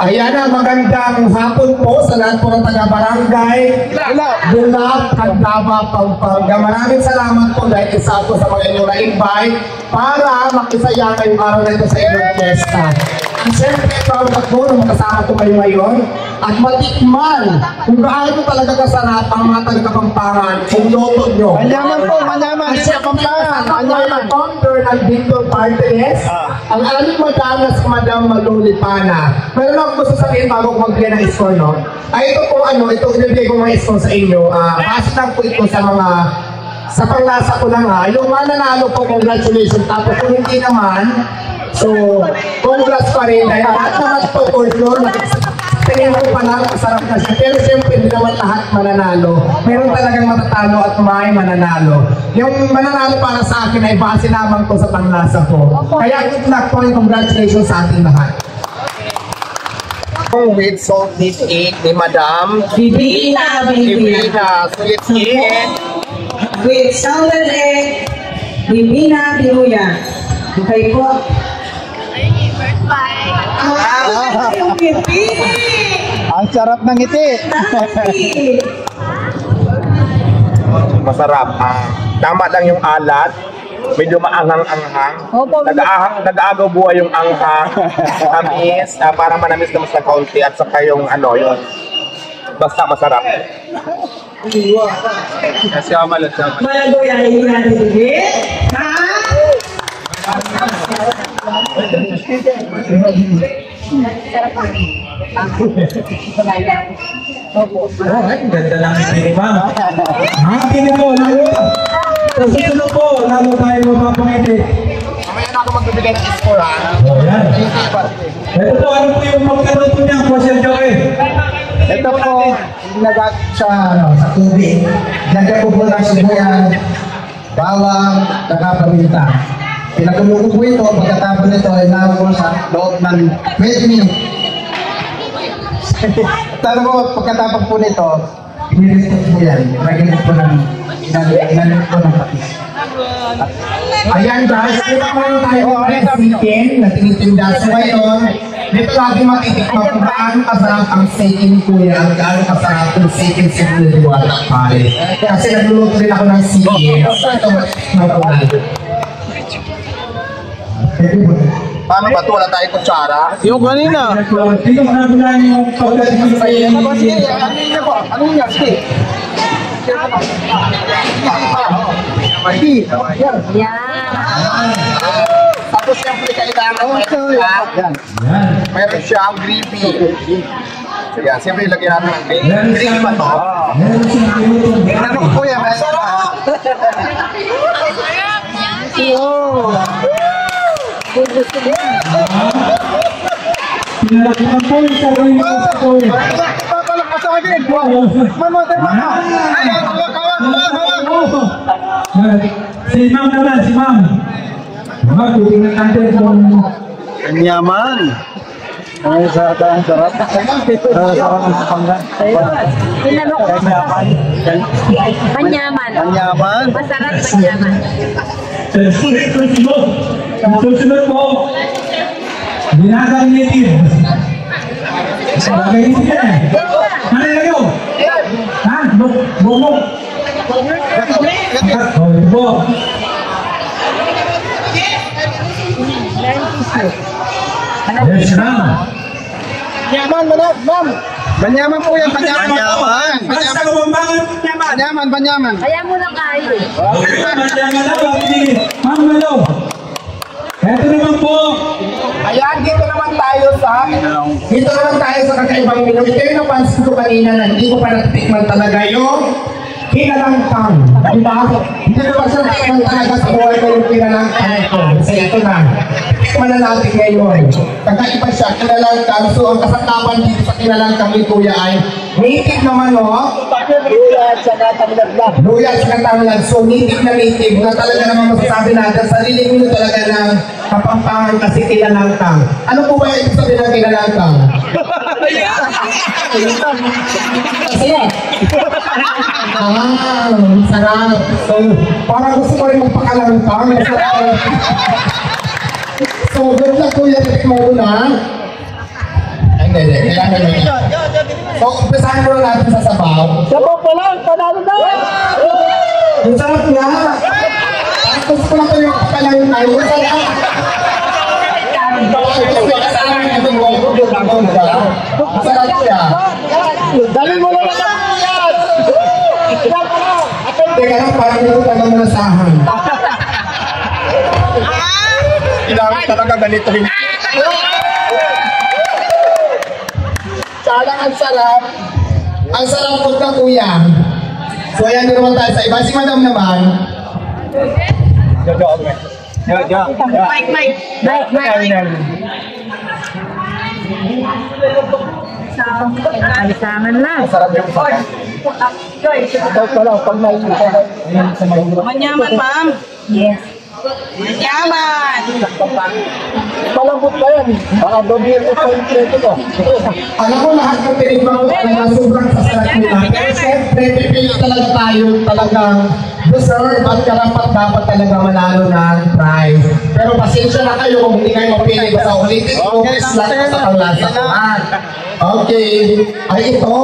Ayan na, magandang hapon po sa lahat po ng taga-barangay Bulag, Candaba, Pampanga. Maraming salamat po dahil isa po sa mga inyong na-invite para makisaya kayong araw na ito sa inyong fiesta. At siyempre, proud ako na makasama ko kayo ngayon at matikman kung gaano talaga kasarap ang mga taga-Kapampangan kung loto nyo. Manyaman po, manyaman. At siyempre, manyaman. Founder ng Dingdong Party List, ang aming madama si Madam Malulipana. Meron ako gusto sabihin bago ko magbigay ng score, no? Ay, ito po, ito ibigay ko mga score sa inyo. Base lang po ito sa mga, sa panglasa ko lang ha. Yung mananalo po, congratulations. Tapos kung hindi naman, so, congrats pa rin. Dahil lahat naman po, for sure, tingin ko pa lang, masarap na siya. Pero siyempre, hindi naman lahat mananalo. Meron talagang matatalo at may mananalo. Yung mananalo para sa akin ay base naman ko sa panglasa ko. Kaya good luck po and congratulations sa ating lahat. With salted egg ni Madam Bibina. Sulit egg. With salted egg, Bibina Binuya. Okay po. Ang sarap ng ngiti. Masarap. Tama lang yung alat. Medyo maanghang-anghang. Nag-aagaw buhay yung anghang. Tamis. Para manamis na mas na kaunti. At saka yung yun. Basta masarap. Siyamal. Malago yan, hindi natin bibig. Ha? Ganda lang ni Ma'am. Happy po, lalo. Sa susunod po, lalo tayo mapapangiti. Mamaya na ako magbibigay ng score, ha? Ito po, ano po yung magkaroon po niya, Sir Joey? Ito po, nilagay sa tubig. Lagyan ko po ng sibuyas, bawang, nakapaminta. Pinaguluto po ito, pagkatapos nito ay naroon ko sa loob ng 20 minutes. Tara po, pagkatapos po nito, inilis po yan. Lagyan po ng inalit po ng patis. Ayan guys, dito naman tayo ng chicken na tinitinda. So ngayon, dito lagi matitikman kung gaano kasarap ang steak ni Kuya, ang gaano kasarap yung steak ni Diwata pare. Kasi nagluluto din ako ng chicken. So ito matitikman ko na. Paano ba ito? Wala tayong kutsara? Yung kanina. Dito na bilang yung pagkakas sa iyo. Ano niya? Steak? Tapos siyempre kailangan meron siyang gravy. Yan, siyempre ilagyan natin ng gravy. Gravy ba ito? Ano ko yan? Pinalakihan po yung sarili ko sa Joey. Papalak pa sa akin! Mamatay mo na! Si Ma'am naman, si Ma'am. Titingnan natin kung Yaman. Ay, sarap. Sarap ng pangga. Panyaman. Panyaman. Masarap panyaman. susunod po. Binasang native. Bagay nito yan eh. Ano kayo? Ha? Bumok. Oh, ito po. Yes, ma'am. Ma'am! Banyaman po yan, banyaman. Banyaman. Kaya mo lang kayo. Ma'am, hello. Ito naman po. Ayan, dito naman tayo sa kakaibang menu. Ito yung napansin ko kanina na hindi ko pa natitikman talaga yung kinalangkang. Diba? Hindi ko pa siya natitikman talaga sa buhay ko yung kinalangkang ito. Kasi ito na. Tikman na natin ngayon. Kakaiba siya, kinalangkang. So, ang kasantapan dito sa kinalangkang ni Kuya ay native naman, no? Luya at saka tamlag. So, native na talaga naman masasabi natin. Sariling mino talaga ng Kapampangan kasi kinalangkang. Ano po ba yung sabihin ng kinalangkang? Masaya. Sarap. So, parang gusto ko rin magpakalangkang. So, good luck Kuya, tikman mo na. Hindi. Kailangan may... So, umpisahan mo lang natin sa sabaw. Sabaw pa lang, panalo na! Ang sarap nga! Tapos ko lang yung palayo tayo. Ang sarap! Ang sarap siya. Dali mo lang na yan! Teka lang, parang ito talagang malasahan. Kailangan talaga ganito rin. Salang ang sarap. Ang sarap po ka, kuya. So, ayan din naman tayo sa iba. Si madam naman. Mike. Alisangan lang. Sarap yung sarap. Ito pala, pag may Manyaman, ma'am. Yes. Manyaman. Malambot ba yan? Baka dobir ko sa intreto ko. alam ko lahat ng tinigman ko talaga sobrang sasarap nila. Pero siyempre, pipili talaga tayo talagang deserve at karapat dapat talaga manalo ng prize. Pero pasensya na kayo kung hindi kayo mapili. Basta ulitin ko, is lang sa panglasa ko. Okay. Ay, ito.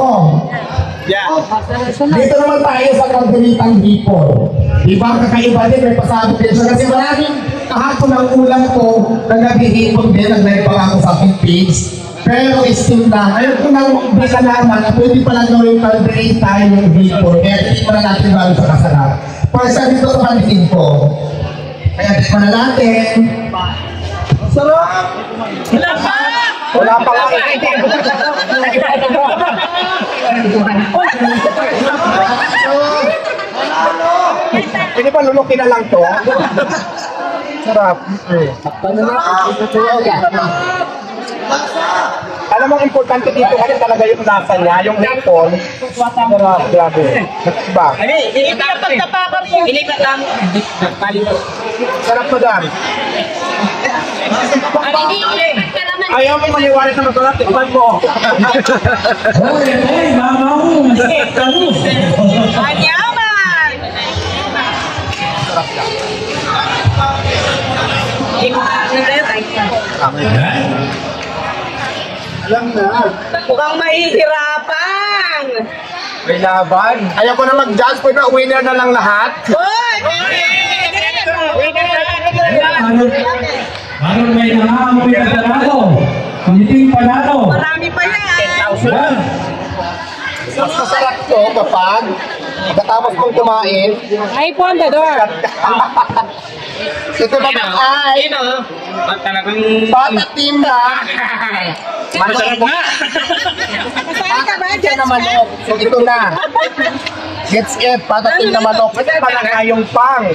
Dito naman tayo sa Kagulitang Hipon. Diba, kakaiba din, may pasabot din siya. Kasi maraming kahapon ang ulam ko na nag-hipon din, nag-live pa ako sa aking page. Pero still lang, ayaw ko nang hindi ka naman na pwede pala gawin Kagulitang tayo yung hipon. Kaya hindi pa na natin bago sa kasarap. Pagsa dito sa panitin ko. Kaya dito na natin. Sarap! Wala pa nga. Pwede ba lulukin na lang to? Sarap. Alam mo, importante dito kasi talaga yung lasa niya, yung hipon. Sarap, grabe. Diba? Ilipat lang. Sarap, madam. Ayaw mo maniwalit na masarap, tikman mo. Hoy, mama mo, masakit ka mo. Manyaman. Alam na. Mukhang mahihirapan. May laban. Ayaw ko na mag-judge, pwede na winner na lang lahat. Hoy! Parang may nangangamoy na panalo. Kunditing panalo. Marami pa yan. Yan. Mas masarap to kapag pagkatapos kong kumain. Ay, Pondador. Ito ba ay patatim na Masarap nga. Masaya ka ba dyan? na manok. So ito na. Gets it, patatim na manok. Ito pala nga yung pang.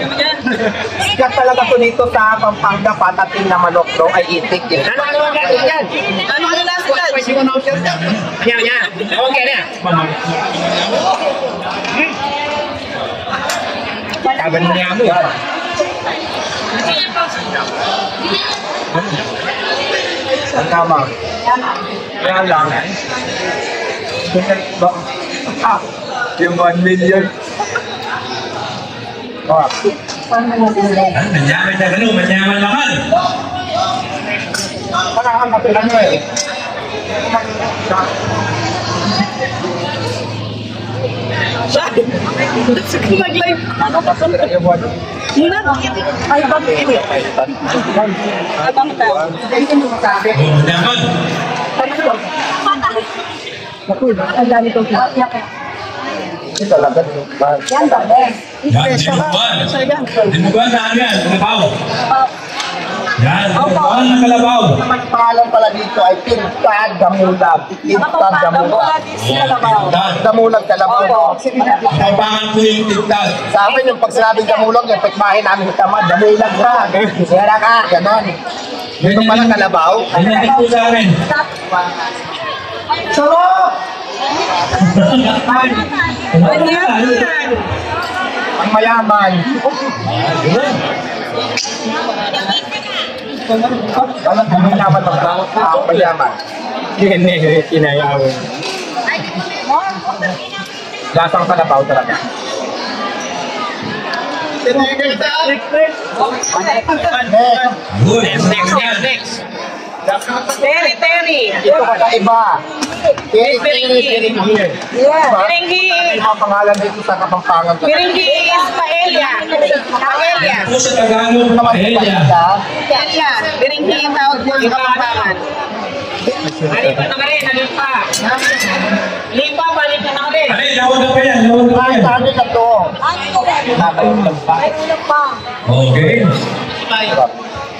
Sikat talaga to dito sa Pampanga, patatim na manok. No? Ay itik yun. Ano yan? Ano last lunch? Kagan mo niya mo. Ang tama. Kaya lang. Yung 1 million. Manyaman na gano'n, manyaman naman. Parang kapilan mo eh. Sige mag-live. Ay, bakit? Ay, bakit? Manyaman. Ang dami ko. Ito talaga. Yan ba? Yan, dinuguan na yan, kalabaw. Yan, dinuguan na kalabaw. Ang pangalan pala dito ay Tintad Damulag. Tintad Damulag. Damulag Kalabaw. Kapangan ko yung tigtad. Sa amin yung pag sinabing Damulag, yung pekmahin namin sa tama, Damulag ka. Kaya ka, ganon. Dito pala Kalabaw. Pinatid ko sa akin. Sarap! Ang mayaman. Alam mo mayaman magtawag sa ang mayaman. Hindi, kinayawin. Lasang Kalabaw talaga. Good. Next. Terry. Ito kakaiba. Tirenggi. Terenggi. Ano yung pangalan dito sa Kapampangan? Terenggi is paella. Paella. Ito sa Tagalog, paella. Paella. Terenggi yung tawag mo sa Kapampangan. Lipa na ka rin, lipa. Lipa, balik na ka rin. Ay, lawag na pa yan, lawag na pa yan. Ano na to? Okay.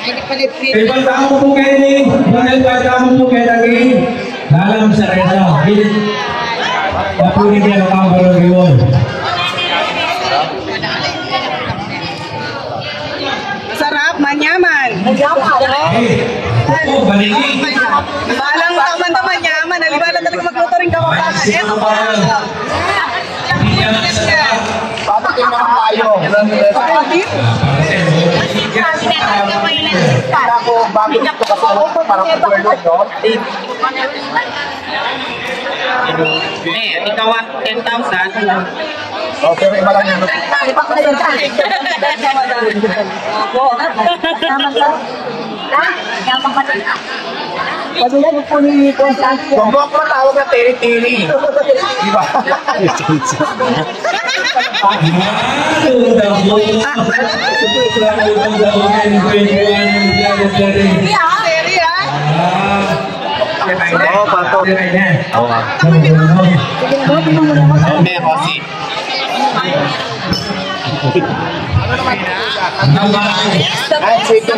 Ibang tao po kayo ni, ibang tao po kayo lagi. Dalam sa resa. Papunin niya ang kabarang yun. Sarap, manyaman. Oh, baliki. Balang taman na manyaman. Nalibala talaga magluto rin Kapampangan. Ito pa. Hindi yan ang sarap. Papating naman tayo. Ako, bakit ito kasi parang overload, no? Ikaw 10,000. O, pero iba lang yan. Kung buwak matawag na teri-teri. Di ba? Oh, pato. Ay, chicken.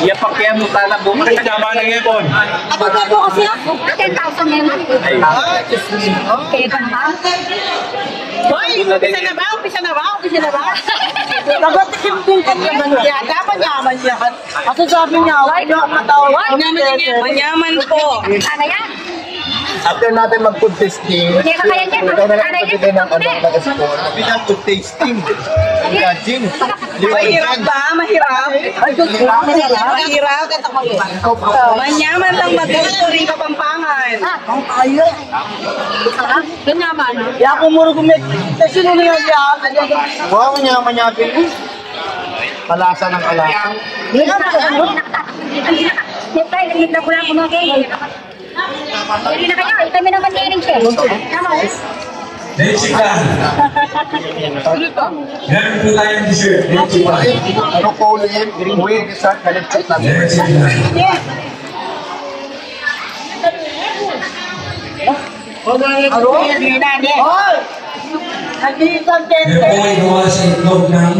Yapakyan mo sana bukas na naman ng ipon. Ako na po kasi ako. 10,000 yan. Okay, ba na? Hoy, umpisa na ba? Dapat kimping ka naman niya. Dapat yaman niya. Kasi sabi niya, why not matawag? Manyaman po. Ano yan? After natin mag-food tasting, Hindi ka kaya niya. ikaw na lang Ano yan? magbigay ng score. Bilang food tasting. Imagine. Mahirap ba? Mahirap? Mahirap? Manyaman lang mag-gusto rin Kapampangan. Ganyaman. Ya ako muro kumit. Kasi nung yun yan. Wow, manyaman-yaman. Kalasa ng kalasa. Hindi na siyempre, nagigla ko lang kung okay. Hindi na kayo. Kami naman hearing siya. Tama. Let's go. Meron po tayong dessert. Let's go. Ano po ulit? Wait, start ka lang. Let's go. Meron po ay gawa sa itlog ng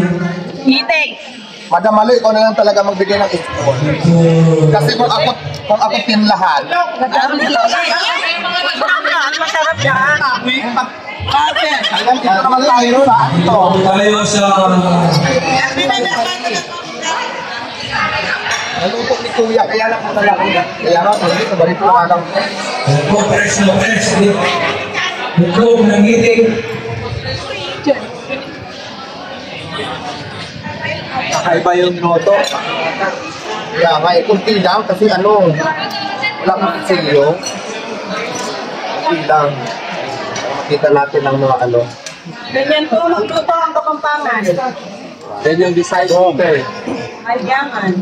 Itig. Madam Malo, ikaw na lang talaga magbigay ng score. Kasi kung ako tinlahan, Masarap yan. alam ito naman tayo sa ito. tayo sa Naluto ni Kuya, kaya lang po talaga. Kaya nga, dito, balik ko lang. press na press. Itlog ng itik. Kakaiba yung noto. Kaya nga, kunti lang kasi ano, wala kang pisilyo. Kunti lang. Makita natin ang mga ano. Ganyan po magluto ang Kapampangan. Then yung design okay. Manyaman.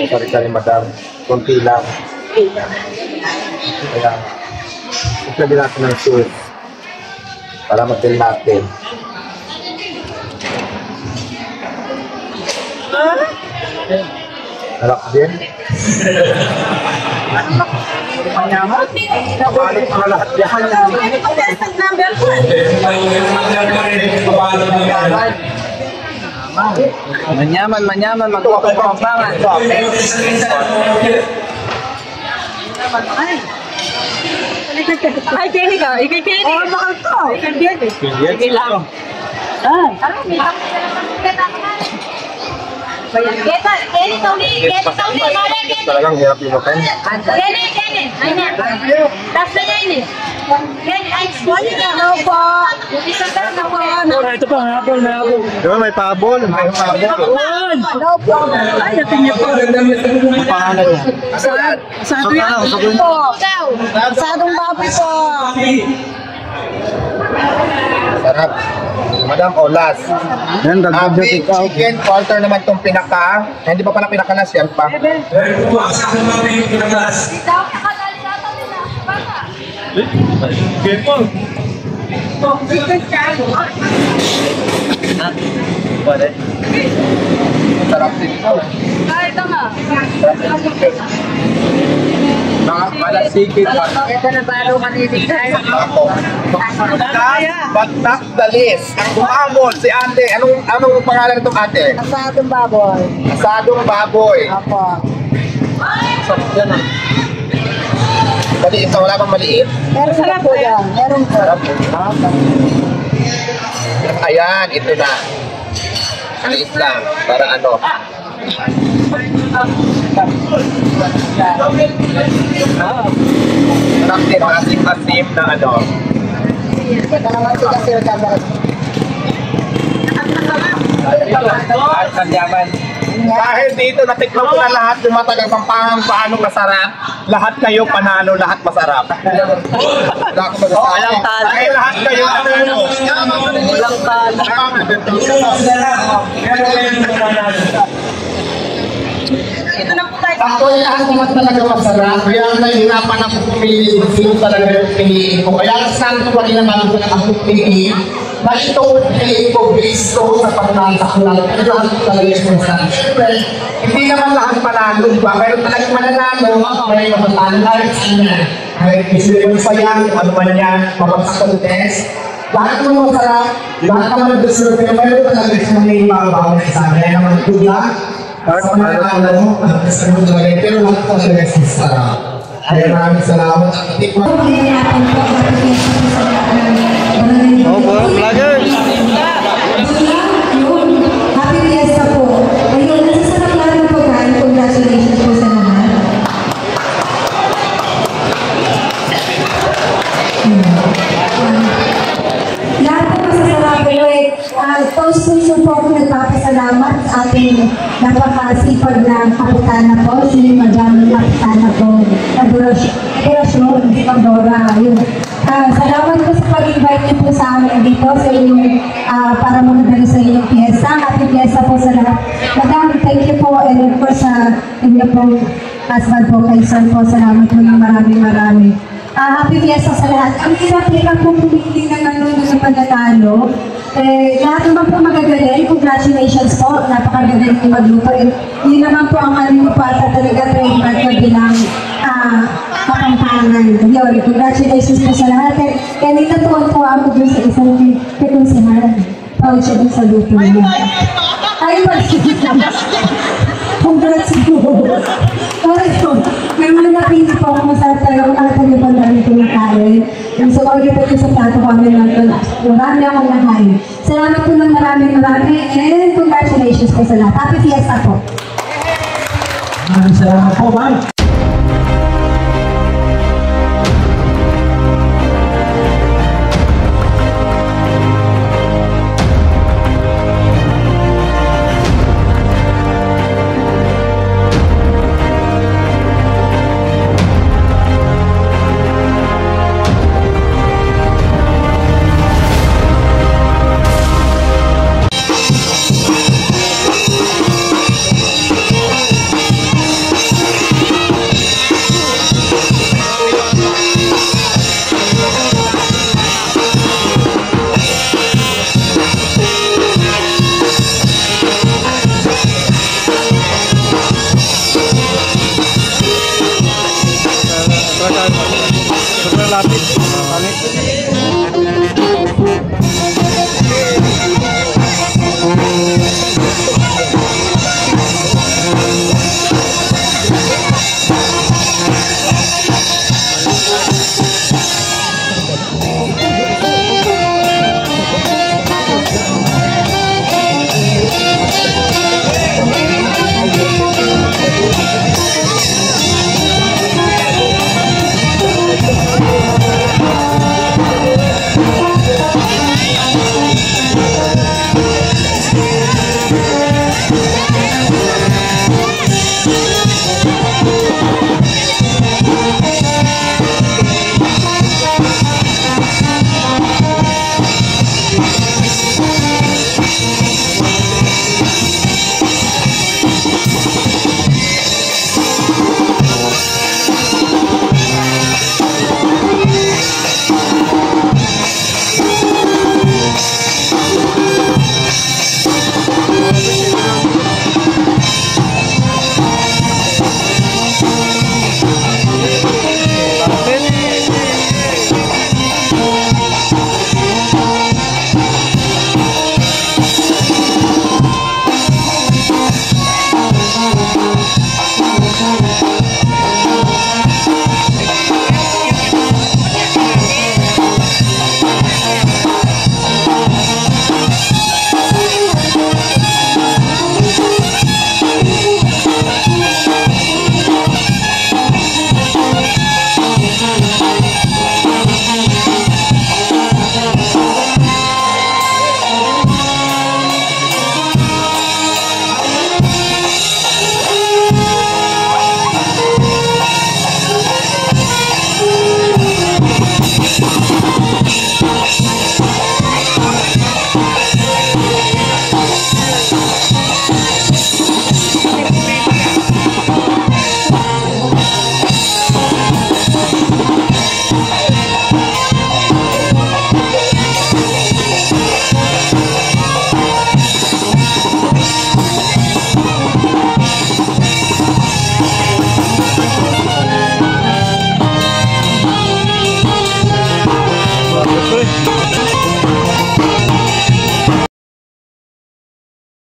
Sari-sari madam. Kunti lang. Kaya, itlagin natin ng sauce. Para mag-fill natin. Harap din. Balik mga lahat yan. Number po. Manyaman, magluto ng Kapampangan. Ay, Kenny ka. Ikay Kenny. Oo, bakal to. Ikay Kenny. Ikay lang. Talagang hirap yung makan. Diba may pabol? May pabol. Ang pangalan niya. Sadong baboy po. Sarap. Madam, olas. Yan, dagdag Beef chicken quarter naman itong pinaka. Hindi pa pala pinakalas yan pa. Ito po, asahan namin yung pinakalas. Get mo. Sarap din ito. Ay, ito nga. Mga malasikit pa. Ito na balo kaninitigay. Ako. But not the least. Ang umamol, si ate. Anong pangalan itong ate? Asadong baboy. Asadong baboy. Apo. Sarap yan ah. Maliit na, wala bang maliit? Meron na po yan. Meron po. Sarap. Ayan, ito na. Maliit lang. Para ano. Sarap din, asim-asim na ano. Ito naman si Kasir Kabarat. At kanyaman. Dahil dito, natikman ko na lahat yung matagang Pampangan paano masarap. Lahat kayo panalo, lahat masarap. Wala akong masasabi. Walang talo. Dahil lahat kayo ano. Walang talo. Ito na po tayo. Ako ay lahat naman talaga masarap. Kaya nahihirapan ako pumili. Sino talaga yung piliin ko. Kaya saan ko kanina naman ako piliin. Na ito piliin ko based ko sa paglansak lang. Pero lahat talaga yung masarap. Siyempre, hindi naman lahat panalo, di ba? Pero talagang mananalo, may matatalo na rin sa inyo. Kahit isipin pa yan, ano man yan, mabagsak sa test. Lahat naman masarap, lahat naman deserve. Pero mayroon talaga sa mga ibabaw na isa. Kaya naman good luck. Sa mga ano, gusto mo talaga. Pero lahat po talaga masarap. Kaya maraming salamat. Tikman. Oh, vloggers! Happy Fiesta po. Ayun, nasasarap lang ng pagkain. Congratulations po sa lahat. Lahat po masasarap po eh. Puso po ako nagpapasalamat sa ating napakasipag na kapitana po, si Madam Kapitana po, Operasyon Pandora. Salamat po sa pag-invite niyo po sa amin dito sa inyong para magdala sa inyong fiesta. Happy Fiesta po sa lahat. Madam, thank you po and of course sa inyo po husband po kay Son po. Salamat po ng marami. Happy Fiesta sa lahat. Ang hirap po pumili ng ano na panatalo. Lahat naman po magagaling. Congratulations po. Napakagaling yung magluto. Yun naman po ang ano po at talaga trademark na bilang Kapampangan. Yun, congratulations po sa lahat. Kaya nitatuwan po ako dun sa isang kakonsihan. Pawag siya dun sa luto niya. Ay, congrats po. Sorry po. May mga napili po ako masarap talaga kung nakita niyo pa namin pinakain. So, kawagin po sa plato kami lang. Marami akong nakain. Salamat po ng marami. And congratulations po sa lahat. Happy Fiesta po. Maraming salamat po, ma'am.